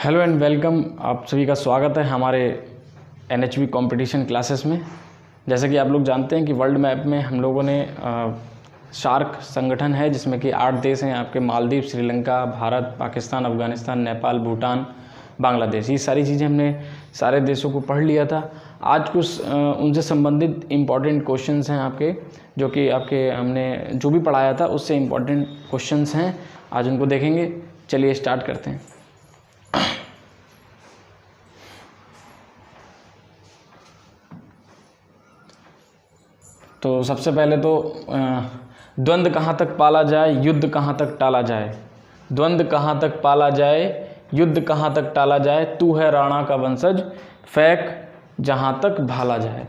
Hello and welcome. आप सभी का स्वागत है हमारे NHB कंपटीशन क्लासेस में। जैसे कि आप लोग जानते हैं कि वर्ल्ड मैप में हम लोगों ने शार्क संगठन है जिसमें कि 8 देश हैं आपके, मालदीव, श्रीलंका, भारत, पाकिस्तान, अफगानिस्तान, नेपाल, भूटान, बांग्लादेश। ये सारी चीज़ें हमने सारे देशों को पढ़ लिया था। आज कुछ उनसे संबंधित इम्पॉर्टेंट क्वेश्चंस हैं आपके, जो कि आपके हमने जो भी पढ़ाया था उससे इम्पॉर्टेंट क्वेश्चंस हैं, आज उनको देखेंगे। चलिए स्टार्ट करते हैं। तो सबसे पहले तो द्वंद्व कहाँ तक पाला जाए, युद्ध कहाँ तक टाला जाए। द्वंद्व कहाँ तक पाला जाए, युद्ध कहाँ तक टाला जाए, तू है राणा का वंशज, फेंक जहाँ तक भाला जाए।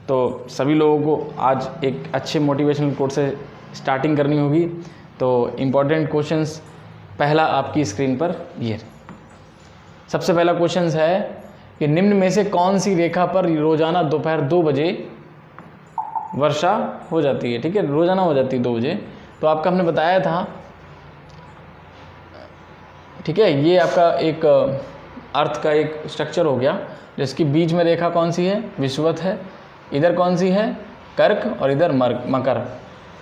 तो सभी लोगों को आज एक अच्छे मोटिवेशनल कोट से स्टार्टिंग करनी होगी। तो इम्पॉर्टेंट क्वेश्चंस पहला आपकी स्क्रीन पर ये। सबसे पहला क्वेश्चंस है कि निम्न में से कौन सी रेखा पर रोजाना दोपहर 2 बजे वर्षा हो जाती है। ठीक है, रोजाना हो जाती है 2 बजे। तो आपका हमने बताया था, ठीक है, ये आपका एक अर्थ का एक स्ट्रक्चर हो गया जिसकी बीच में रेखा कौन सी है, विषुवत है। इधर कौन सी है, कर्क, और इधर मकर।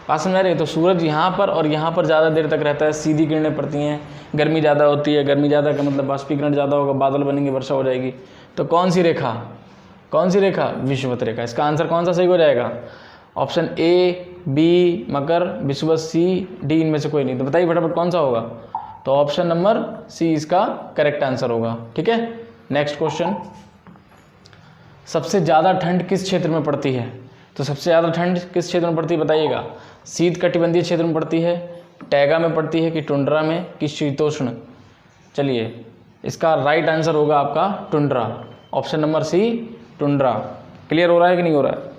बात समझ रही है। तो सूरज यहाँ पर और यहाँ पर ज़्यादा देर तक रहता है, सीधी किरणें पड़ती हैं, गर्मी ज़्यादा होती है। गर्मी ज़्यादा का मतलब बाष्पीकरण ज़्यादा होगा, बादल बनेंगे, वर्षा हो जाएगी। तो कौन सी रेखा, कौन सी रेखा, विषुवत रेखा। इसका आंसर कौन सा सही हो जाएगा, ऑप्शन ए, बी मकर, विषुवत, सी, डी, इनमें से कोई नहीं। तो बताइए फटाफट कौन सा होगा। तो ऑप्शन नंबर सी इसका करेक्ट आंसर होगा। ठीक है, नेक्स्ट क्वेश्चन। सबसे ज़्यादा ठंड किस क्षेत्र में पड़ती है। तो सबसे ज़्यादा ठंड किस क्षेत्र में पड़ती है बताइएगा। शीत कटिबंधीय क्षेत्र में पड़ती है, टैगा में पड़ती है, कि टुंड्रा में, कि शीतोष्ण। चलिए, इसका राइट आंसर होगा आपका tundra, option number C, tundra. Clear हो रहा है कि नहीं हो रहा है।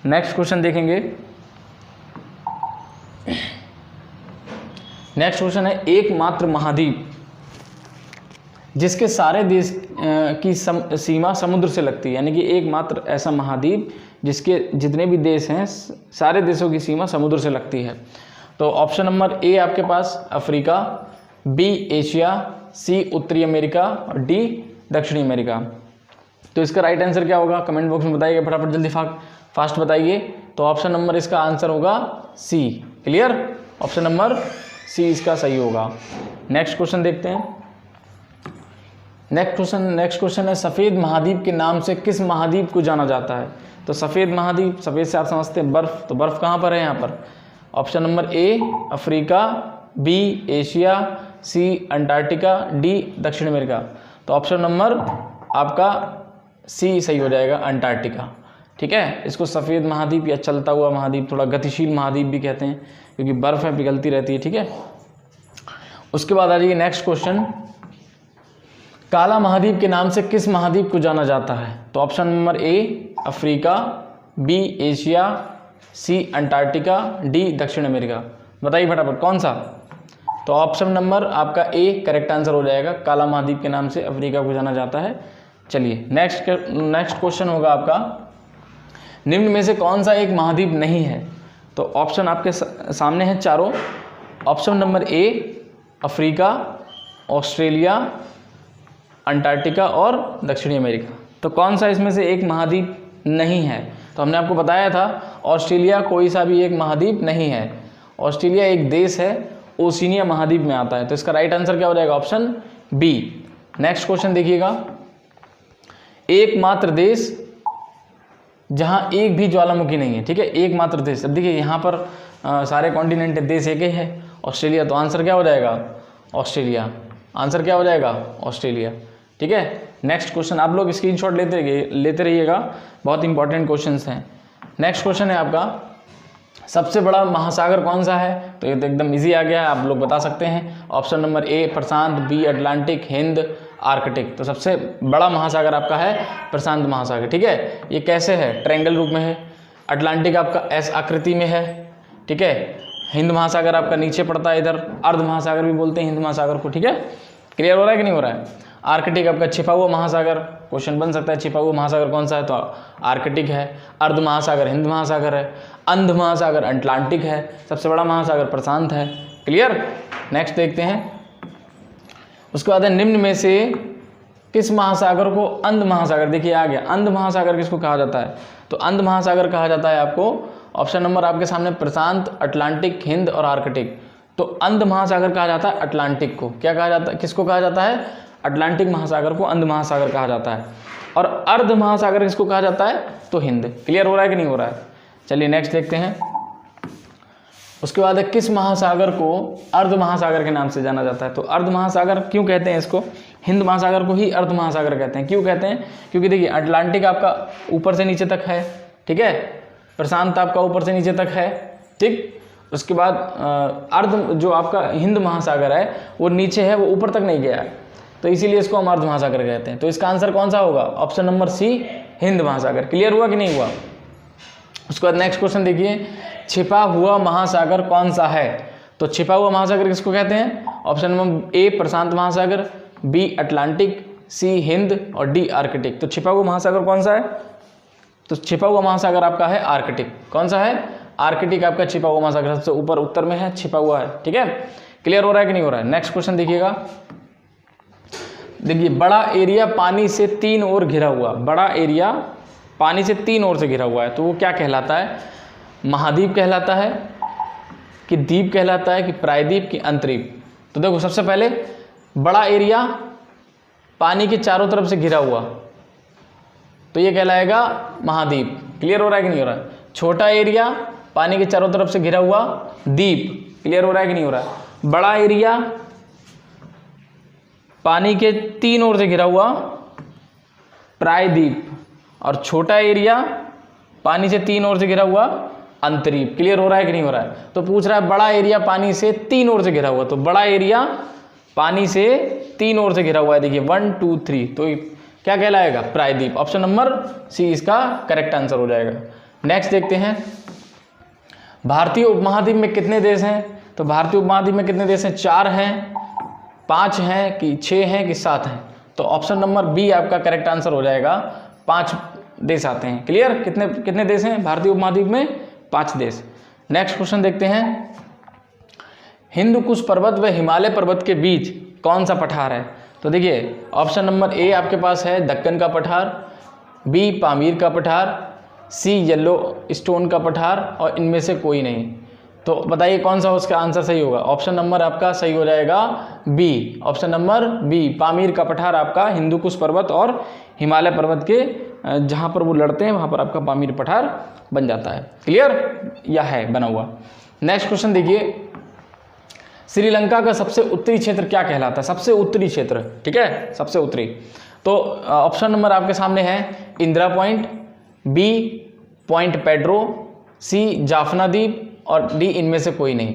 नेक्स्ट क्वेश्चन देखेंगे। नेक्स्ट क्वेश्चन है, एकमात्र महाद्वीप जिसके सारे देश की सीमा समुद्र से लगती है, यानी कि एकमात्र ऐसा महाद्वीप जिसके जितने भी देश हैं सारे देशों की सीमा समुद्र से लगती है। तो ऑप्शन नंबर ए आपके पास अफ्रीका, बी एशिया, सी उत्तरी अमेरिका, और डी दक्षिणी अमेरिका। तो इसका राइट आंसर क्या होगा, कमेंट बॉक्स में बताइए फटाफट, जल्दी फास्ट बताइए। तो ऑप्शन नंबर इसका आंसर होगा सी। क्लियर, ऑप्शन नंबर सी इसका सही होगा। नेक्स्ट क्वेश्चन देखते हैं। नेक्स्ट क्वेश्चन है, सफ़ेद महाद्वीप के नाम से किस महाद्वीप को जाना जाता है। तो सफ़ेद महाद्वीप, सफ़ेद से आप समझते हैं बर्फ, तो बर्फ कहाँ पर है यहाँ पर। Option number A Africa, B Asia, C Antarctica, D दक्षिण अमेरिका। तो ऑप्शन नंबर आपका सी सही हो जाएगा, अंटार्कटिका। ठीक है, इसको सफ़ेद महाद्वीप या चलता हुआ महाद्वीप, थोड़ा गतिशील महाद्वीप भी कहते हैं, क्योंकि बर्फ़ है पिघलती रहती है। ठीक है, उसके बाद आ जाइए नेक्स्ट क्वेश्चन। काला महाद्वीप के नाम से किस महाद्वीप को जाना जाता है। तो option number A Africa, B Asia, C Antarctica, D दक्षिण अमेरिका। बताइए फटाफट कौन सा। तो ऑप्शन नंबर आपका ए करेक्ट आंसर हो जाएगा, काला महाद्वीप के नाम से अफ्रीका को जाना जाता है। चलिए नेक्स्ट क्वेश्चन होगा आपका, निम्न में से कौन सा एक महाद्वीप नहीं है। तो ऑप्शन आपके सामने है चारों। Option number A Africa, Australia, Antarctica और दक्षिणी अमेरिका। तो कौन सा इसमें से एक महाद्वीप नहीं है। तो हमने आपको बताया था ऑस्ट्रेलिया कोई सा भी एक महाद्वीप नहीं है। ऑस्ट्रेलिया एक देश है, ओशिनिया महाद्वीप में आता है। तो इसका राइट आंसर क्या हो जाएगा, ऑप्शन बी। नेक्स्ट क्वेश्चन देखिएगा, एकमात्र देश जहां एक भी ज्वालामुखी नहीं है। ठीक है, एकमात्र देश। अब देखिए यहाँ पर सारे कॉन्टिनेंट देश एक ही है, ऑस्ट्रेलिया। तो आंसर क्या हो जाएगा, ऑस्ट्रेलिया। आंसर क्या हो जाएगा, ऑस्ट्रेलिया। ठीक है, नेक्स्ट क्वेश्चन आप लोग स्क्रीनशॉट लेते रहिएगा, बहुत इंपॉर्टेंट क्वेश्चंस हैं। नेक्स्ट क्वेश्चन है आपका, सबसे बड़ा महासागर कौन सा है। तो ये तो एकदम इजी आ गया है, आप लोग बता सकते हैं। ऑप्शन नंबर ए प्रशांत, बी अटलांटिक, हिंद, आर्कटिक। तो सबसे बड़ा महासागर आपका है प्रशांत महासागर। ठीक है, ये कैसे है, ट्रायंगल रूप में है। अटलांटिक आपका एस आकृति में है। ठीक है, हिंद महासागर आपका नीचे पड़ता है, इधर अर्ध महासागर भी बोलते हैं हिंद महासागर को। ठीक है, क्लियर हो रहा है कि नहीं हो रहा है। आर्कटिक आपका छिपा हुआ महासागर, क्वेश्चन बन सकता है छिपा हुआ महासागर कौन सा है, तो आर्कटिक है। अर्ध महासागर हिंद महासागर है। अंध महासागर अटलांटिक है। सबसे बड़ा महासागर प्रशांत है। क्लियर, नेक्स्ट देखते हैं। उसके बाद है निम्न में से किस महासागर को अंध महासागर, देखिए आ गया, अंध महासागर किसको कहा जाता है, तो अंध महासागर कहा जाता है आपको, ऑप्शन नंबर आपके सामने प्रशांत, अटलांटिक, हिंद और आर्कटिक। तो अंध महासागर कहा जाता है अटलांटिक को, क्या कहा जाता है, किसको कहा जाता है, अटलांटिक महासागर को अंध महासागर कहा जाता है। और अर्ध महासागर किसको कहा जाता है, तो हिंद। क्लियर हो रहा है कि नहीं हो रहा है। चलिए नेक्स्ट देखते हैं। उसके बाद है किस महासागर को अर्ध महासागर के नाम से जाना जाता है, तो अर्ध महासागर क्यों कहते हैं इसको, हिंद महासागर को ही अर्ध महासागर कहते हैं। क्यों कहते हैं, क्योंकि देखिए अटलांटिक आपका ऊपर से नीचे तक है, ठीक है, प्रशांत आपका ऊपर से नीचे तक है, ठीक। उसके बाद अर्ध जो आपका हिंद महासागर है वो नीचे है, वो ऊपर तक नहीं गया है, तो इसीलिए इसको हम अर्ध महासागर कहते हैं। तो इसका आंसर कौन सा होगा, ऑप्शन नंबर सी, हिंद महासागर। क्लियर हुआ कि नहीं हुआ। उसके बाद नेक्स्ट क्वेश्चन देखिए, छिपा हुआ महासागर कौन सा है, तो छिपा हुआ महासागर किसको कहते हैं, ऑप्शन नंबर ए प्रशांत महासागर, बी अटलांटिक, सी हिंद और डी आर्कटिक। तो छिपा हुआ महासागर कौन सा है, तो छिपा हुआ महासागर आपका है आर्कटिक। कौन सा है, आर्कटिक आपका छिपा हुआ महासागर, सबसे ऊपर उत्तर में है, छिपा हुआ है, ठीक है। क्लियर हो रहा है कि नहीं हो रहा है। नेक्स्ट क्वेश्चन देखिएगा, देखिए बड़ा एरिया पानी से 3 ओर घिरा हुआ, बड़ा एरिया पानी से 3 ओर से घिरा हुआ है, तो वो क्या कहलाता है, महाद्वीप कहलाता है कि द्वीप कहलाता है कि प्रायद्वीप की अंतरीप। तो देखो सबसे पहले बड़ा एरिया पानी के चारों तरफ से घिरा हुआ, तो ये कहलाएगा महाद्वीप। क्लियर हो रहा है कि नहीं हो रहा है। छोटा एरिया पानी के चारों तरफ से घिरा हुआ, द्वीप। क्लियर हो रहा है कि नहीं हो रहा है। बड़ा एरिया पानी के 3 ओर से घिरा हुआ, प्रायद्वीप, और छोटा एरिया पानी से 3 ओर से घिरा हुआ, अंतरीप। क्लियर हो रहा है कि नहीं हो रहा है। तो पूछ रहा है बड़ा एरिया पानी से 3 ओर से घिरा हुआ, तो बड़ा एरिया पानी से 3 ओर से घिरा हुआ है, देखिए 1 2 3, तो क्या कहलाएगा, प्रायद्वीप। ऑप्शन नंबर सी इसका करेक्ट आंसर हो जाएगा। नेक्स्ट देखते हैं, भारतीय उपमहाद्वीप में कितने देश हैं, तो भारतीय उपमहाद्वीप में कितने देश हैं, 4 हैं, 5 हैं कि 6 हैं कि 7 हैं, तो ऑप्शन नंबर बी आपका करेक्ट आंसर हो जाएगा, 5 देश आते हैं। क्लियर, कितने कितने देश हैं भारतीय उपमहाद्वीप में, 5 देश। नेक्स्ट क्वेश्चन देखते हैं, हिंदकुश पर्वत व हिमालय पर्वत के बीच कौन सा पठार है, तो देखिए ऑप्शन नंबर ए आपके पास है दक्कन का पठार, बी पामीर का पठार, सी येलो स्टोन का पठार और इनमें से कोई नहीं। तो बताइए कौन सा उसका आंसर सही होगा। ऑप्शन नंबर आपका सही हो जाएगा B, option number B, Pamir का पठार आपका हिंदुकुश पर्वत और हिमालय पर्वत के जहाँ पर वो लड़ते हैं वहाँ पर आपका पामीर पठार बन जाता है। क्लियर, या है बना हुआ। नेक्स्ट क्वेश्चन देखिए, श्रीलंका का सबसे उत्तरी क्षेत्र क्या कहलाता है, सबसे उत्तरी क्षेत्र, ठीक है, सबसे उत्तरी। तो ऑप्शन नंबर आपके सामने है Indira point, B point Pedro, C Jaffna द्वीप और डी इनमें से कोई नहीं।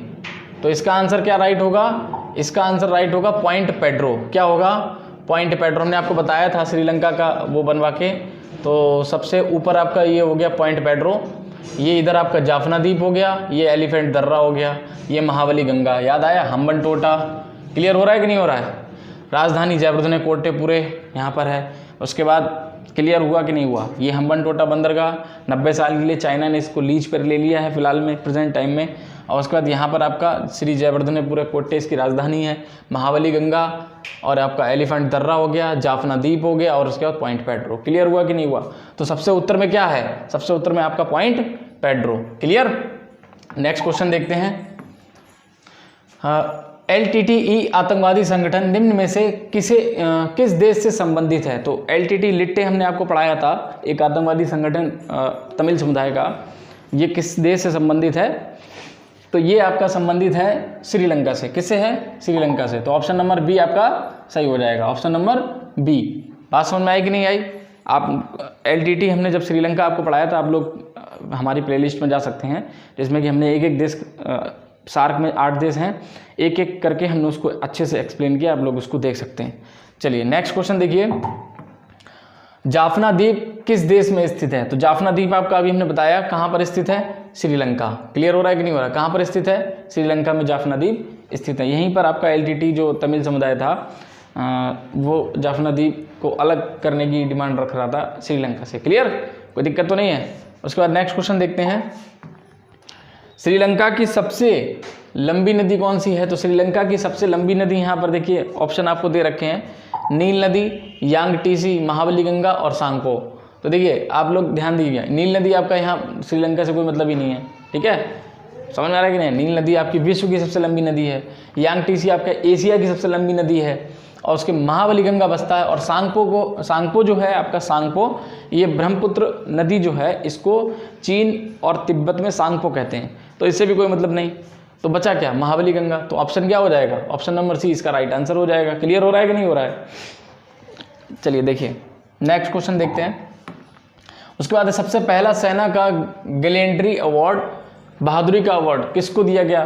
तो इसका आंसर क्या राइट होगा, इसका आंसर राइट होगा पॉइंट पेड्रो। क्या होगा, पॉइंट पेड्रो। हमने आपको बताया था श्रीलंका का वो बनवा के, तो सबसे ऊपर आपका ये हो गया पॉइंट पेड्रो, ये इधर आपका जाफना द्वीप हो गया, ये एलिफेंट दर्रा हो गया, ये महाबली गंगा, याद आया, हम्बनटोटा। क्लियर हो रहा है कि नहीं हो रहा है। राजधानी जयवर्धने कोटे पूरे यहाँ पर है। उसके बाद क्लियर हुआ कि नहीं हुआ, ये हम्बनटोटा बंदरगाह 90 साल के लिए चाइना ने इसको लीज पर ले लिया है फिलहाल में, प्रेजेंट टाइम में। और उसके बाद यहाँ पर आपका श्री जयवर्धनेपुरे कोटे इसकी राजधानी है, महाबली गंगा और आपका एलिफेंट दर्रा हो गया, जाफना द्वीप हो गया और उसके बाद पॉइंट पेड्रो। क्लियर हुआ कि नहीं हुआ। तो सबसे उत्तर में क्या है, सबसे उत्तर में आपका point Pedro. Clear. Next question देखते हैं, LTTE आतंकवादी संगठन निम्न में से किस देश से संबंधित है। तो LTT लिट्टे हमने आपको पढ़ाया था, एक आतंकवादी संगठन तमिल समुदाय का, ये किस देश से संबंधित है, तो ये आपका संबंधित है श्रीलंका से। किससे है, श्रीलंका से। तो ऑप्शन नंबर बी आपका सही हो जाएगा, ऑप्शन नंबर बी। बात समझ में आई कि नहीं आई। आप LTT हमने जब श्रीलंका आपको पढ़ाया था, आप लोग हमारी प्लेलिस्ट में जा सकते हैं, जिसमें कि हमने एक एक देश, सार्क में 8 देश हैं, एक एक करके हमने उसको अच्छे से एक्सप्लेन किया, आप लोग उसको देख सकते हैं। चलिए नेक्स्ट क्वेश्चन देखिए, जाफना द्वीप किस देश में स्थित है। तो जाफना द्वीप आपका अभी हमने बताया कहाँ पर स्थित है, श्रीलंका। क्लियर हो रहा है कि नहीं हो रहा, कहाँ पर स्थित है, श्रीलंका में जाफना द्वीप स्थित है। यहीं पर आपका LTT जो तमिल समुदाय था वो जाफना द्वीप को अलग करने की डिमांड रख रहा था श्रीलंका से। क्लियर, कोई दिक्कत तो नहीं है। उसके बाद नेक्स्ट क्वेश्चन देखते हैं, श्रीलंका की सबसे लंबी नदी कौन सी है? तो श्रीलंका की सबसे लंबी नदी यहाँ पर देखिए ऑप्शन आपको दे रखे हैं, नील नदी, यांगटीसी, महाबली गंगा और सांगपो। तो देखिए आप लोग ध्यान दीजिए, नील नदी आपका यहाँ श्रीलंका से कोई मतलब ही नहीं है, ठीक है, समझ में आ रहा है कि नहीं? नील नदी आपकी विश्व की सबसे लंबी नदी है, यांगटीसी आपका एशिया की सबसे लंबी नदी है, और उसके महाबली गंगा बसता है, और सांगपो जो है आपका सांगपो, ये ब्रह्मपुत्र नदी जो है इसको चीन और तिब्बत में सांगपो कहते हैं, तो इससे भी कोई मतलब नहीं। तो बचा क्या? महाबली गंगा। तो ऑप्शन क्या हो जाएगा? ऑप्शन नंबर सी इसका राइट आंसर हो जाएगा। क्लियर हो रहा है कि नहीं हो रहा है? चलिए देखिए नेक्स्ट क्वेश्चन देखते हैं। उसके बाद सबसे पहला सेना का गैलेंट्री अवार्ड, बहादुरी का अवार्ड किसको दिया गया?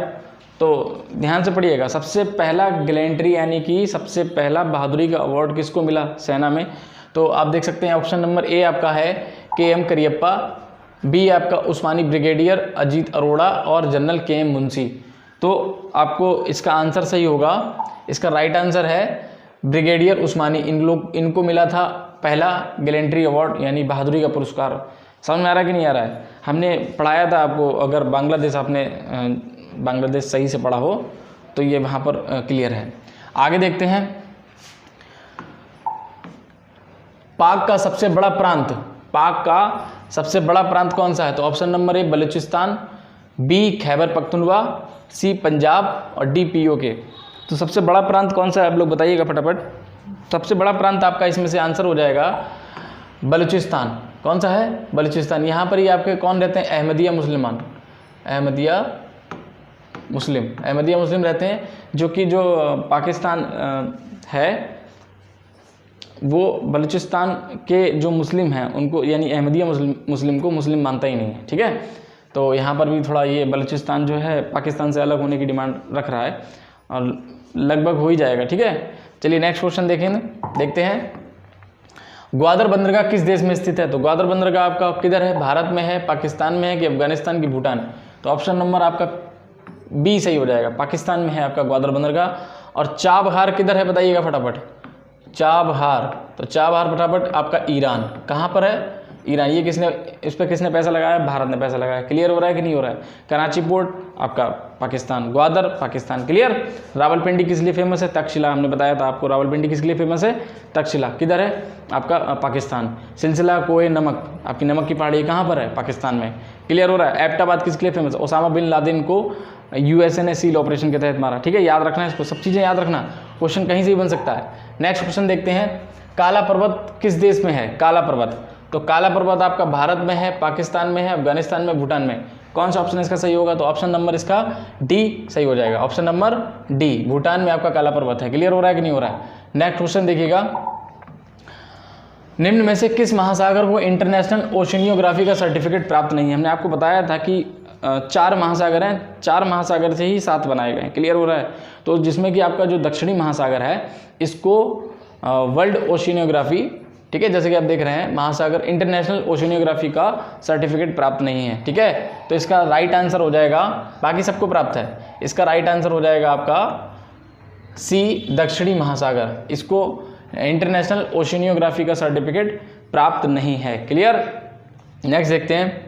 तो ध्यान से पढ़िएगा, सबसे पहला गैलेंट्री यानी कि सबसे पहला बहादुरी का अवार्ड किसको मिला सेना में? तो आप देख सकते हैं ऑप्शन नंबर ए आपका है KM करियप्पा, बी आपका उस्मानी ब्रिगेडियर अजीत अरोड़ा और जनरल KM मुंशी। तो आपको इसका आंसर सही होगा, इसका राइट आंसर है ब्रिगेडियर उस्मानी। इनको मिला था पहला गैलेंट्री अवार्ड यानी बहादुरी का पुरस्कार। समझ में आ रहा है कि नहीं आ रहा है? हमने पढ़ाया था आपको, अगर बांग्लादेश आपने बांग्लादेश सही से पढ़ा हो तो ये वहाँ पर क्लियर है। आगे देखते हैं, पाक का सबसे बड़ा प्रांत, पाक का सबसे बड़ा प्रांत कौन सा है? तो option number A Balochistan, B Khyber Pakhtunkhwa, C Punjab और डी POK। तो सबसे बड़ा प्रांत कौन सा है आप लोग बताइएगा फटाफट। सबसे बड़ा प्रांत आपका इसमें से आंसर हो जाएगा बलूचिस्तान। कौन सा है? बलूचिस्तान। यहाँ पर ही आपके कौन रहते हैं? अहमदिया मुसलमान, अहमदिया मुस्लिम रहते हैं, जो कि जो पाकिस्तान है वो बलूचिस्तान के जो मुस्लिम हैं उनको यानी अहमदिया मुस्लिम को मुस्लिम मानता ही नहीं है, ठीक है। तो यहाँ पर भी थोड़ा ये बलूचिस्तान जो है पाकिस्तान से अलग होने की डिमांड रख रहा है और लगभग हो ही जाएगा, ठीक है। चलिए नेक्स्ट क्वेश्चन देखते हैं। ग्वादर बंदरगाह किस देश में स्थित है? तो ग्वादर बंदरगाह आपका किधर है? भारत में है, पाकिस्तान में है कि अफगानिस्तान की भूटान? तो ऑप्शन नंबर आपका बी सही हो जाएगा, पाकिस्तान में है आपका ग्वादर बंदरगाह। और चाबहार किधर है बताइएगा फटाफट। चाबहार, तो चाबहार फटाफट आपका ईरान। कहाँ पर है? ईरान। ये इस पर किसने पैसा लगाया? भारत ने पैसा लगाया। क्लियर हो रहा है कि नहीं हो रहा है? कराची पोर्ट आपका पाकिस्तान, ग्वादर पाकिस्तान। क्लियर। रावलपिंडी किस लिए फेमस है? तक्षशिला। हमने बताया था आपको रावलपिंडी किस लिए फेमस है? तक्षशिला। किधर है? आपका पाकिस्तान। सिलसिला कोहे नमक, आपकी नमक की पहाड़ी कहाँ पर है? पाकिस्तान में। क्लियर हो रहा है। एबटाबाद किसके लिए फेमस? ओसामा बिन लादेन को USA ने सील ऑपरेशन के तहत मारा, ठीक है। याद रखना है इसको, सब चीज़ें याद रखना, क्वेश्चन कहीं से भी बन सकता है। नेक्स्ट क्वेश्चन देखते हैं। काला पर्वत किस देश में है? काला पर्वत, तो काला पर्वत आपका भारत में है, पाकिस्तान में है, अफगानिस्तान में, भूटान में। कौन सा ऑप्शन इसका सही होगा? तो ऑप्शन नंबर इसका डी सही हो जाएगा। ऑप्शन नंबर डी, भूटान में आपका काला पर्वत है। क्लियर हो रहा है कि नहीं हो रहा है? नेक्स्ट क्वेश्चन देखिएगा। निम्न में से किस महासागर को इंटरनेशनल ओशनियोग्राफी का सर्टिफिकेट प्राप्त नहीं है? हमने आपको बताया था कि 4 महासागर हैं, 4 महासागर से ही 7 बनाए गए हैं। क्लियर हो रहा है? तो जिसमें कि आपका जो दक्षिणी महासागर है इसको वर्ल्ड ओशनियोग्राफी, ठीक है, जैसे कि आप देख रहे हैं महासागर इंटरनेशनल ओशनियोग्राफी का सर्टिफिकेट प्राप्त नहीं है, ठीक है। तो इसका राइट आंसर हो जाएगा, बाकी सबको प्राप्त है, इसका राइट आंसर हो जाएगा आपका सी दक्षिणी महासागर। इसको इंटरनेशनल ओशनियोग्राफी का सर्टिफिकेट प्राप्त नहीं है। क्लियर। नेक्स्ट देखते हैं।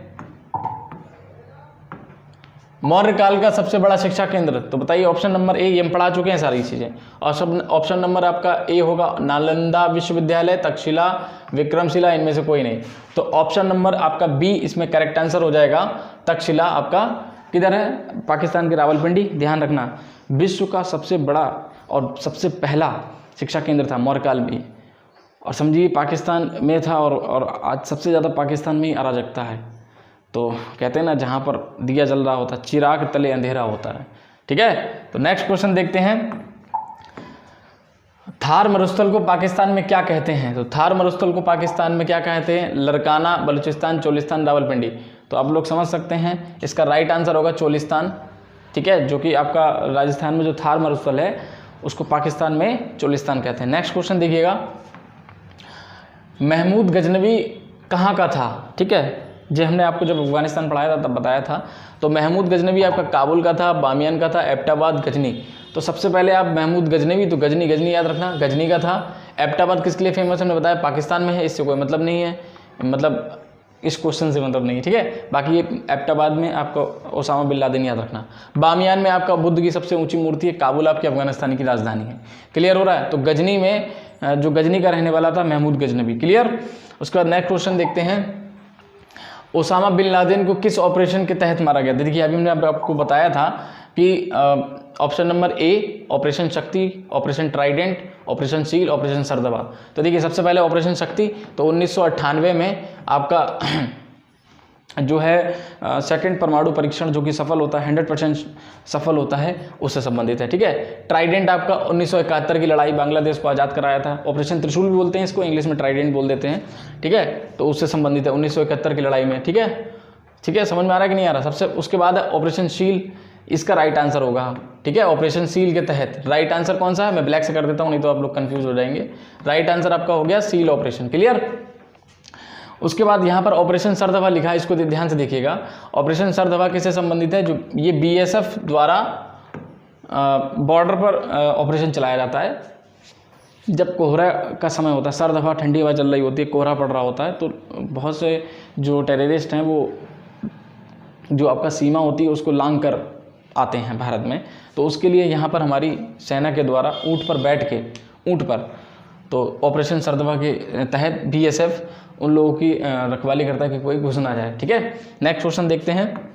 मौर्य काल का सबसे बड़ा शिक्षा केंद्र, तो बताइए ऑप्शन नंबर ए, ये हम पढ़ा चुके हैं सारी चीज़ें। ऑप्शन नंबर आपका ए होगा नालंदा विश्वविद्यालय, तक्षशिला, विक्रमशिला, इनमें से कोई नहीं। तो ऑप्शन नंबर आपका बी इसमें करेक्ट आंसर हो जाएगा। तक्षशिला आपका किधर है? पाकिस्तान की रावलपिंडी। ध्यान रखना, विश्व का सबसे बड़ा और सबसे पहला शिक्षा केंद्र था मौर्य काल में, और समझिए पाकिस्तान में था, और आज सबसे ज़्यादा पाकिस्तान में ही अराजकता है। तो कहते हैं ना, जहाँ पर दिया जल रहा होता है चिराग तले अंधेरा होता है, ठीक है। तो नेक्स्ट क्वेश्चन देखते हैं। थार मरुस्थल को पाकिस्तान में क्या कहते हैं? तो थार मरुस्थल को पाकिस्तान में क्या कहते हैं? लरकाना, बलूचिस्तान, चोलिस्तान, रावलपिंडी। तो आप लोग समझ सकते हैं इसका राइट आंसर होगा चोलिस्तान, ठीक है, जो कि आपका राजस्थान में जो थार मरुस्थल है उसको पाकिस्तान में चोलिस्तान कहते हैं। नेक्स्ट क्वेश्चन देखिएगा। महमूद गजनवी कहाँ का था? ठीक है, जो हमने आपको जब अफगानिस्तान पढ़ाया था तब बताया था। तो महमूद गजनवी आपका काबुल का था, बामियान का था, एबटाबाद, गजनी। तो सबसे पहले आप महमूद गजनवी, तो गजनी याद रखना, गजनी का था। एबटाबाद किसके लिए फेमस हमने बताया? पाकिस्तान में है, इससे कोई मतलब नहीं है, मतलब इस क्वेश्चन से मतलब नहीं है, ठीक है। बाकी ये एबटाबाद में आपका ओसामा बिन लादेन याद रखना। बामियान में आपका बुद्ध की सबसे ऊंची मूर्ति है। काबुल आपकी अफगानिस्तान की राजधानी है। क्लियर हो रहा है। तो गजनी में जो गजनी का रहने वाला था महमूद गजनबी। क्लियर। उसके बाद नेक्स्ट क्वेश्चन देखते हैं, ओसामा बिन लादेन को किस ऑपरेशन के तहत मारा गया? देखिए अभी मैंने आपको बताया था कि option number A operation Shakti, operation trident, operation seal, operation सरदवा। तो देखिए सबसे पहले ऑपरेशन शक्ति, तो 1998 में आपका जो है सेकंड परमाणु परीक्षण जो कि सफल होता है, 100% सफल होता है, उससे संबंधित है, ठीक है। ट्राइडेंट आपका 1971 की लड़ाई, बांग्लादेश को आज़ाद कराया था। ऑपरेशन त्रिशूल भी बोलते हैं इसको, इंग्लिश में ट्राइडेंट बोल देते हैं, ठीक है। तो उससे संबंधित है 1971 की लड़ाई में, ठीक है। ठीक है, समझ में आ रहा है कि नहीं आ रहा? सबसे उसके बाद है ऑपरेशन शील, इसका राइट आंसर होगा, ठीक है। ऑपरेशन सील के तहत राइट आंसर कौन सा है, मैं ब्लैक से कर देता हूँ नहीं तो आप लोग कंफ्यूज हो जाएंगे। राइट आंसर आपका हो गया सील ऑपरेशन। क्लियर। उसके बाद यहाँ पर ऑपरेशन सरदवा लिखा है, इसको ध्यान से देखिएगा। ऑपरेशन सरदवा किससे संबंधित है? जो ये बीएसएफ द्वारा बॉर्डर पर ऑपरेशन चलाया जाता है जब कोहरा का समय होता है, सर्द हवा ठंडी हवा चल रही होती है, कोहरा पड़ रहा होता है, तो बहुत से जो टेररिस्ट हैं वो जो आपका सीमा होती है उसको लांघ कर आते हैं भारत में। तो उसके लिए यहाँ पर हमारी सेना के द्वारा ऊँट पर बैठ के, ऊँट पर, तो ऑपरेशन सरदवा के तहत बीएसएफ उन लोगों की रखवाली करता है कि कोई घुस ना जाए, ठीक है। नेक्स्ट क्वेश्चन देखते हैं।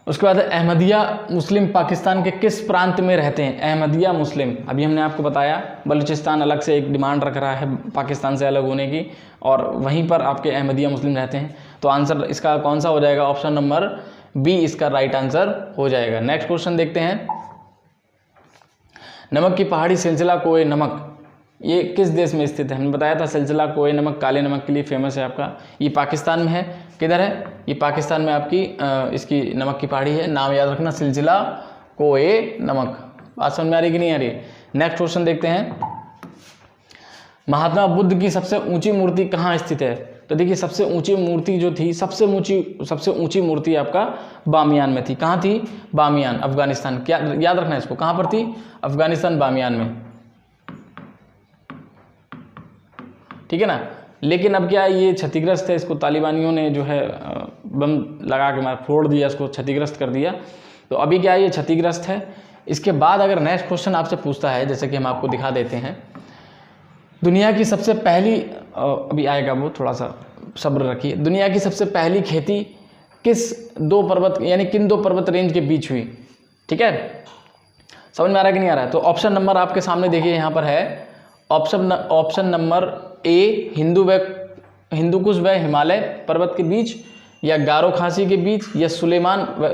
उसके बाद अहमदिया मुस्लिम पाकिस्तान के किस प्रांत में रहते हैं? अहमदिया मुस्लिम, अभी हमने आपको बताया बलूचिस्तान अलग से एक डिमांड रख रहा है पाकिस्तान से अलग होने की, और वहीं पर आपके अहमदिया मुस्लिम रहते हैं। तो आंसर इसका कौन सा हो जाएगा? ऑप्शन नंबर बी इसका राइट आंसर हो जाएगा। नेक्स्ट क्वेश्चन देखते हैं। नमक की पहाड़ी सिलसिला कोहे नमक, ये किस देश में स्थित है? हमने बताया था सिलसिला कोहे नमक काले नमक के लिए फेमस है आपका। ये पाकिस्तान में है। किधर है? ये पाकिस्तान में आपकी इसकी नमक की पहाड़ी है। नाम याद रखना, सिलसिला कोहे नमक। बात समझ में आ रही कि नहीं आ रही? नेक्स्ट क्वेश्चन देखते हैं। महात्मा बुद्ध की सबसे ऊंची मूर्ति कहाँ स्थित है? तो देखिए सबसे ऊंची मूर्ति जो थी, सबसे ऊंची मूर्ति आपका बामियान में थी। कहाँ थी? बामियान, अफगानिस्तान। क्या याद रखना है इसको, कहाँ पर थी? अफगानिस्तान, बामियान में, ठीक है ना। लेकिन अब क्या ये क्षतिग्रस्त है, इसको तालिबानियों ने जो है बम लगा के मार फोड़ दिया, इसको क्षतिग्रस्त कर दिया। तो अभी क्या ये क्षतिग्रस्त है। इसके बाद अगर नेक्स्ट क्वेश्चन आपसे पूछता है, जैसे कि हम आपको दिखा देते हैं, दुनिया की सबसे पहली, अभी आएगा वो, थोड़ा सा सब्र रखिए। दुनिया की सबसे पहली खेती किस दो पर्वत, यानी किन दो पर्वत रेंज के बीच हुई? ठीक है, समझ में आ रहा है कि नहीं आ रहा है? तो ऑप्शन नंबर आपके सामने देखिए यहाँ पर है। ऑप्शन नंबर ए हिंदुकुश व हिमालय पर्वत के बीच, या गारो खासी के बीच, या सुलेमान व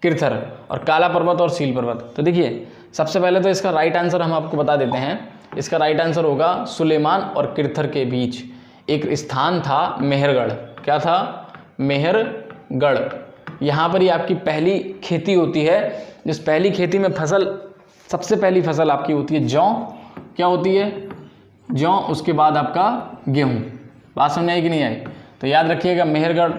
किरथर और काला पर्वत और सील पर्वत। तो देखिए सबसे पहले तो इसका राइट आंसर हम आपको बता देते हैं। इसका राइट आंसर होगा सुलेमान और किरथर के बीच एक स्थान था मेहरगढ़। क्या था? मेहरगढ़। यहाँ पर ही आपकी पहली खेती होती है। जिस पहली खेती में फसल, सबसे पहली फसल आपकी होती है जौ। क्या होती है? जौ। उसके बाद आपका गेहूँ। बात समझ आई कि नहीं आई? तो याद रखिएगा मेहरगढ़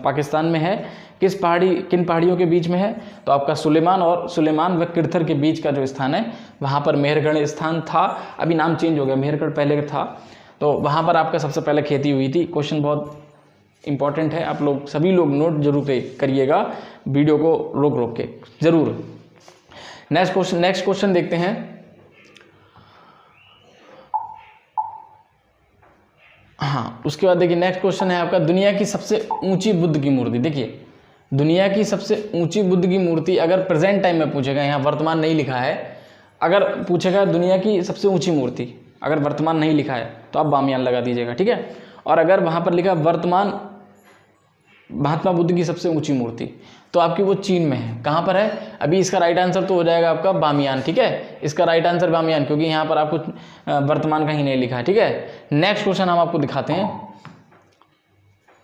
पाकिस्तान में है। किन पहाड़ियों के बीच में है? तो आपका सुलेमान व किरथर के बीच का जो स्थान है वहाँ पर मेहरगढ़ स्थान था। अभी नाम चेंज हो गया, मेहरगढ़ पहले था। तो वहाँ पर आपका सबसे पहले खेती हुई थी। क्वेश्चन बहुत इंपॉर्टेंट है, आप लोग सभी लोग नोट जरूर करिएगा वीडियो को रोक के जरूर। नेक्स्ट क्वेश्चन देखते हैं। हाँ, उसके बाद देखिए नेक्स्ट क्वेश्चन है आपका, दुनिया की सबसे ऊंची बुद्ध की मूर्ति। देखिए दुनिया की सबसे ऊंची बुद्ध की मूर्ति अगर प्रेजेंट टाइम में पूछेगा, यहाँ वर्तमान नहीं लिखा है, अगर पूछेगा दुनिया की सबसे ऊंची मूर्ति, अगर वर्तमान नहीं लिखा है तो आप बामियान लगा दीजिएगा, ठीक है। और अगर वहाँ पर लिखा वर्तमान महात्मा बुद्ध की सबसे ऊंची मूर्ति, तो आपकी वो चीन में है। कहाँ पर है? अभी इसका राइट आंसर तो हो जाएगा आपका बामियान, ठीक है। इसका राइट आंसर बामियान, क्योंकि यहाँ पर आपको वर्तमान कहीं नहीं लिखा है, ठीक है। नेक्स्ट क्वेश्चन हम आपको दिखाते हैं,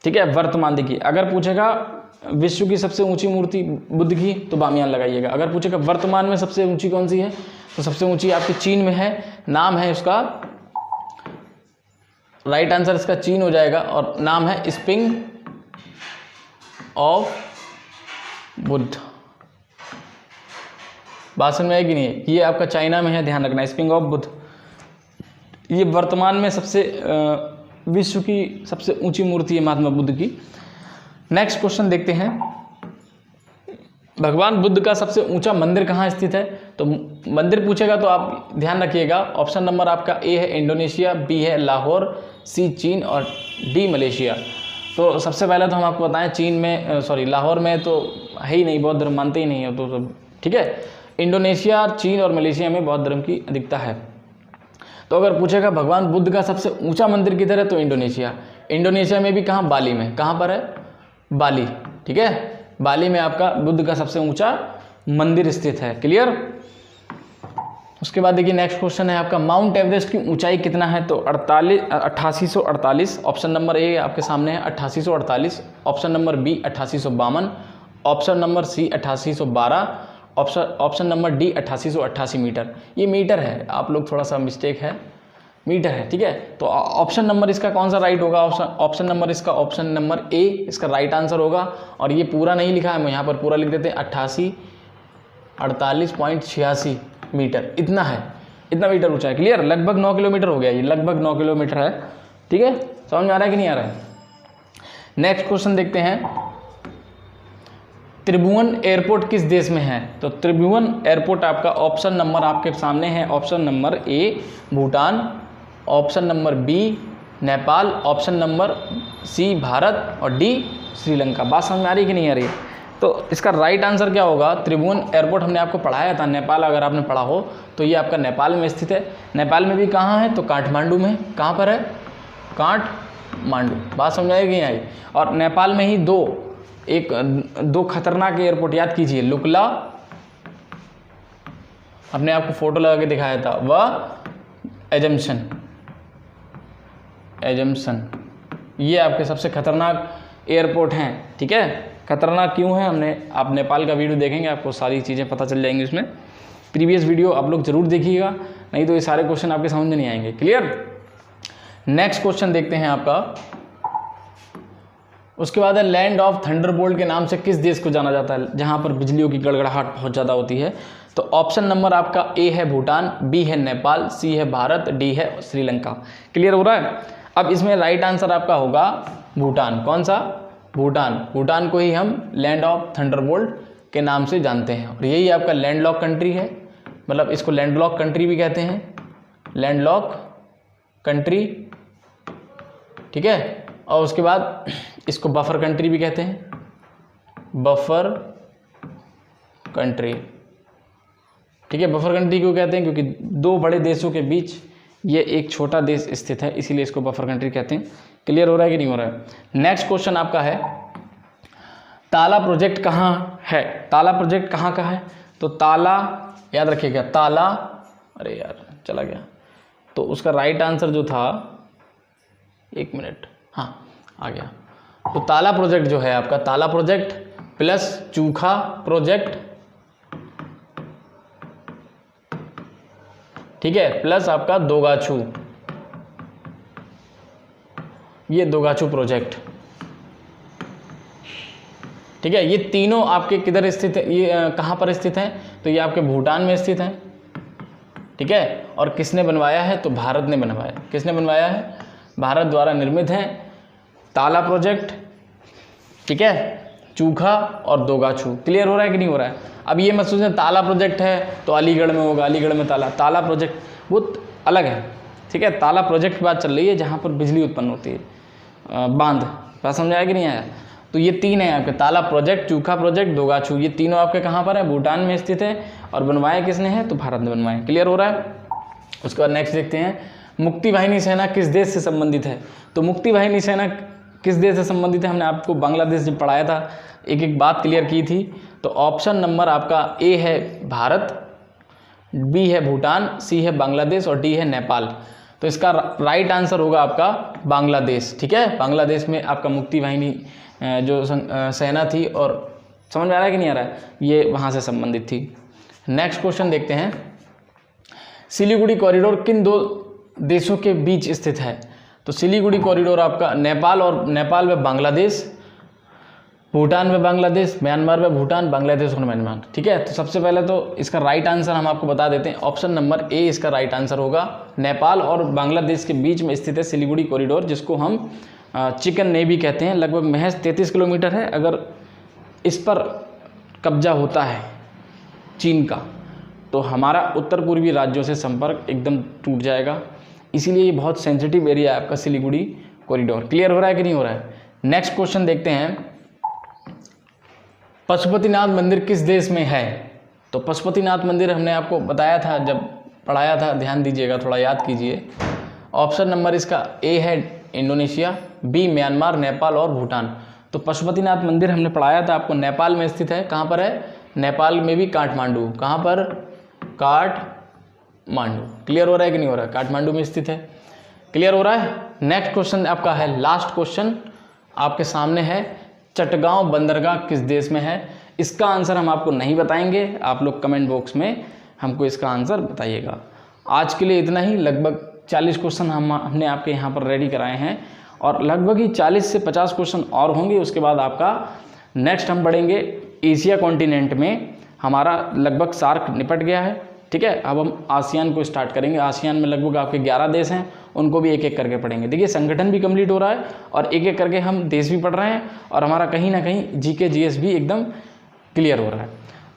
ठीक है। वर्तमान देखिए, अगर पूछेगा विश्व की सबसे ऊंची मूर्ति बुद्ध की तो बामियान लगाइएगा। अगर पूछेगा वर्तमान में सबसे ऊंची कौन सी है, तो सबसे ऊंची आपकी चीन में है। नाम है उसका, राइट आंसर इसका चीन हो जाएगा, और नाम है स्प्रिंग ऑफ बुद्ध। बात समझ में आएगी नहीं? ये आपका चाइना में है, ध्यान रखना, स्प्रिंग ऑफ बुद्ध। ये वर्तमान में सबसे विश्व की सबसे ऊंची मूर्ति है महात्मा बुद्ध की। नेक्स्ट क्वेश्चन देखते हैं, भगवान बुद्ध का सबसे ऊंचा मंदिर कहाँ स्थित है? तो मंदिर पूछेगा तो आप ध्यान रखिएगा, ऑप्शन नंबर आपका ए है इंडोनेशिया, बी है लाहौर, सी चीन और डी मलेशिया। तो सबसे पहले तो हम आपको बताएं चीन में लाहौर में तो है ही नहीं, बौद्ध धर्म मानते ही नहीं है, तो ठीक है। इंडोनेशिया, चीन और मलेशिया में बौद्ध धर्म की अधिकता है। तो अगर पूछेगा भगवान बुद्ध का सबसे ऊंचा मंदिर किधर है, तो इंडोनेशिया। इंडोनेशिया में भी कहाँ? बाली में। कहाँ पर है? बाली, ठीक है। बाली में आपका बुद्ध का सबसे ऊंचा मंदिर स्थित है। क्लियर? उसके बाद देखिए नेक्स्ट क्वेश्चन है आपका, माउंट एवरेस्ट की ऊंचाई कितना है? तो 8848। ऑप्शन नंबर ए आपके सामने है 8848, option number B 8852, option number C 8812, option number D 8888 metre. ये मीटर है, आप लोग थोड़ा सा मिस्टेक है, मीटर है, ठीक है। तो ऑप्शन नंबर इसका कौन सा राइट होगा? ऑप्शन नंबर इसका ऑप्शन नंबर ए इसका राइट आंसर होगा। और ये पूरा नहीं लिखा है, हम यहाँ पर पूरा लिख देते हैं 8848.86 मीटर, इतना है, इतना मीटर ऊंचा है। क्लियर? लगभग 9 किलोमीटर हो गया, ये लगभग 9 किलोमीटर है, ठीक है। समझ में आ रहा है कि नहीं आ रहा है? नेक्स्ट क्वेश्चन देखते हैं, त्रिभुवन एयरपोर्ट किस देश में है? तो त्रिभुवन एयरपोर्ट आपका ऑप्शन नंबर आपके सामने है, option number A Bhutan, option number B Nepal, option number C Bharat और डी श्रीलंका। बात समझ में आ रही कि नहीं आ रही? तो इसका राइट आंसर क्या होगा? त्रिभुवन एयरपोर्ट हमने आपको पढ़ाया था, नेपाल अगर आपने पढ़ा हो तो ये आपका नेपाल में स्थित है। नेपाल में भी कहाँ है? तो काठमांडू में। कहाँ पर है? काठमांडू। बात समझ आई कि नहीं आई? और नेपाल में ही दो खतरनाक एयरपोर्ट याद कीजिए, लुकला, अपने आपको फोटो लगा के दिखाया था, वह एजम्पशन, ये आपके सबसे खतरनाक एयरपोर्ट हैं, ठीक है। खतरनाक क्यों है? आप नेपाल का वीडियो देखेंगे, आपको सारी चीज़ें पता चल जाएंगी उसमें। प्रीवियस वीडियो आप लोग जरूर देखिएगा, नहीं तो ये सारे क्वेश्चन आपके समझ में नहीं आएंगे। क्लियर? नेक्स्ट क्वेश्चन देखते हैं आपका, उसके बाद है लैंड ऑफ थंडरबोल्ट के नाम से किस देश को जाना जाता है, जहां पर बिजलियों की गड़गड़ाहट बहुत ज़्यादा होती है? तो ऑप्शन नंबर आपका ए है भूटान, बी है नेपाल, सी है भारत, डी है श्रीलंका। क्लियर हो रहा है? अब इसमें राइट आंसर आपका होगा भूटान। कौन सा? भूटान। भूटान को ही हम लैंड ऑफ थंडरबोल्ट के नाम से जानते हैं, और यही आपका लैंडलॉक कंट्री है, मतलब इसको लैंडलॉक कंट्री भी कहते हैं, लैंडलॉक कंट्री, ठीक है। और उसके बाद इसको बफर कंट्री भी कहते हैं, बफर कंट्री, ठीक है। बफर कंट्री क्यों कहते हैं? क्योंकि दो बड़े देशों के बीच ये एक छोटा देश स्थित है, इसीलिए इसको बफर कंट्री कहते हैं। क्लियर हो रहा है कि नहीं हो रहा है? नेक्स्ट क्वेश्चन आपका है, ताला प्रोजेक्ट कहाँ है? ताला प्रोजेक्ट कहाँ का है? तो ताला, याद रखिएगा ताला, अरे यार चला गया, तो उसका राइट आंसर जो था, एक मिनट, हाँ आ गया। तो ताला प्रोजेक्ट जो है आपका, ताला प्रोजेक्ट प्लस चूखा प्रोजेक्ट, ठीक है, प्लस आपका दोगाछू, ये दोगाछू प्रोजेक्ट, ठीक है। ये तीनों आपके किधर स्थित है? ये कहाँ पर स्थित हैं? तो ये आपके भूटान में स्थित हैं, ठीक है। और किसने बनवाया है? तो भारत ने बनवाया। किसने बनवाया है? भारत द्वारा निर्मित है ताला प्रोजेक्ट, ठीक है, चूखा और दोगाछू। क्लियर हो रहा है कि नहीं हो रहा है? अब ये मत सोचें ताला प्रोजेक्ट है तो अलीगढ़ में होगा, अलीगढ़ में ताला प्रोजेक्ट बहुत अलग है, ठीक है। ताला प्रोजेक्ट की बात चल रही है जहाँ पर बिजली उत्पन्न होती है, बांध। बात समझ आया कि नहीं आया? तो ये तीन है आपके, ताला प्रोजेक्ट, चूखा प्रोजेक्ट, दोगाछू, ये तीनों आपके कहाँ पर है? भूटान में स्थित है। और बनवाए किसने हैं? तो भारत ने बनवाए। क्लियर हो रहा है? उसके बाद नेक्स्ट देखते हैं, मुक्ति वाहिनी सेना किस देश से संबंधित है? तो मुक्ति वाहिनी सेना किस देश से संबंधित है? हमने आपको बांग्लादेश जब पढ़ाया था एक एक बात क्लियर की थी। तो ऑप्शन नंबर आपका ए है भारत, बी है भूटान, सी है बांग्लादेश और डी है नेपाल। तो इसका राइट आंसर होगा आपका बांग्लादेश, ठीक है। बांग्लादेश में आपका मुक्ति वाहिनी जो सेना थी, और समझ में आ रहा है कि नहीं आ रहा है? ये वहाँ से संबंधित थी। नेक्स्ट क्वेश्चन देखते हैं, सिलीगुड़ी कॉरिडोर किन दो देशों के बीच स्थित है? तो सिलीगुड़ी कॉरिडोर आपका नेपाल व बांग्लादेश, भूटान में बांग्लादेश, म्यांमार में भूटान, बांग्लादेश और म्यांमार। ठीक है, तो सबसे पहले तो इसका राइट आंसर हम आपको बता देते हैं, ऑप्शन नंबर ए इसका राइट आंसर होगा। नेपाल और बांग्लादेश के बीच में स्थित है सिलीगुड़ी कॉरिडोर, जिसको हम चिकन नेवी कहते हैं। लगभग महज 33 किलोमीटर है। अगर इस पर कब्जा होता है चीन का, तो हमारा उत्तर पूर्वी राज्यों से संपर्क एकदम टूट जाएगा। इसीलिए ये बहुत सेंसिटिव एरिया है आपका सिलीगुड़ी कॉरिडोर। क्लियर हो रहा है कि नहीं हो रहा है? नेक्स्ट क्वेश्चन देखते हैं, पशुपतिनाथ मंदिर किस देश में है? तो पशुपतिनाथ मंदिर हमने आपको बताया था जब पढ़ाया था, ध्यान दीजिएगा, थोड़ा याद कीजिए। ऑप्शन नंबर इसका ए है इंडोनेशिया, बी म्यांमार, नेपाल और भूटान। तो पशुपतिनाथ मंदिर हमने पढ़ाया था आपको, नेपाल में स्थित है। कहाँ पर है? नेपाल में भी काठमांडू। कहाँ पर? काठमांडू। क्लियर हो रहा है कि नहीं हो रहा है? काठमांडू में स्थित है। क्लियर हो रहा है? नेक्स्ट क्वेश्चन आपका है, लास्ट क्वेश्चन आपके सामने है, चटगांव बंदरगाह किस देश में है? इसका आंसर हम आपको नहीं बताएंगे, आप लोग कमेंट बॉक्स में हमको इसका आंसर बताइएगा। आज के लिए इतना ही। लगभग 40 क्वेश्चन हमने आपके यहाँ पर रेडी कराए हैं और लगभग ही 40 से 50 क्वेश्चन और होंगे। उसके बाद आपका नेक्स्ट हम बढ़ेंगे एशिया कॉन्टिनेंट में। हमारा लगभग सार्क निपट गया है। ठीक है, अब हम आसियान को स्टार्ट करेंगे। आसियान में लगभग आपके 11 देश हैं, उनको भी एक एक करके पढ़ेंगे। देखिए, संगठन भी कंप्लीट हो रहा है और एक एक करके हम देश भी पढ़ रहे हैं और हमारा कहीं ना कहीं जीके जीएस भी एकदम क्लियर हो रहा है।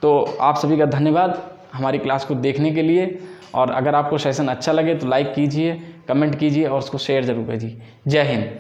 तो आप सभी का धन्यवाद हमारी क्लास को देखने के लिए। और अगर आपको सेशन अच्छा लगे तो लाइक कीजिए, कमेंट कीजिए और उसको शेयर जरूर कीजिए। जय हिंद।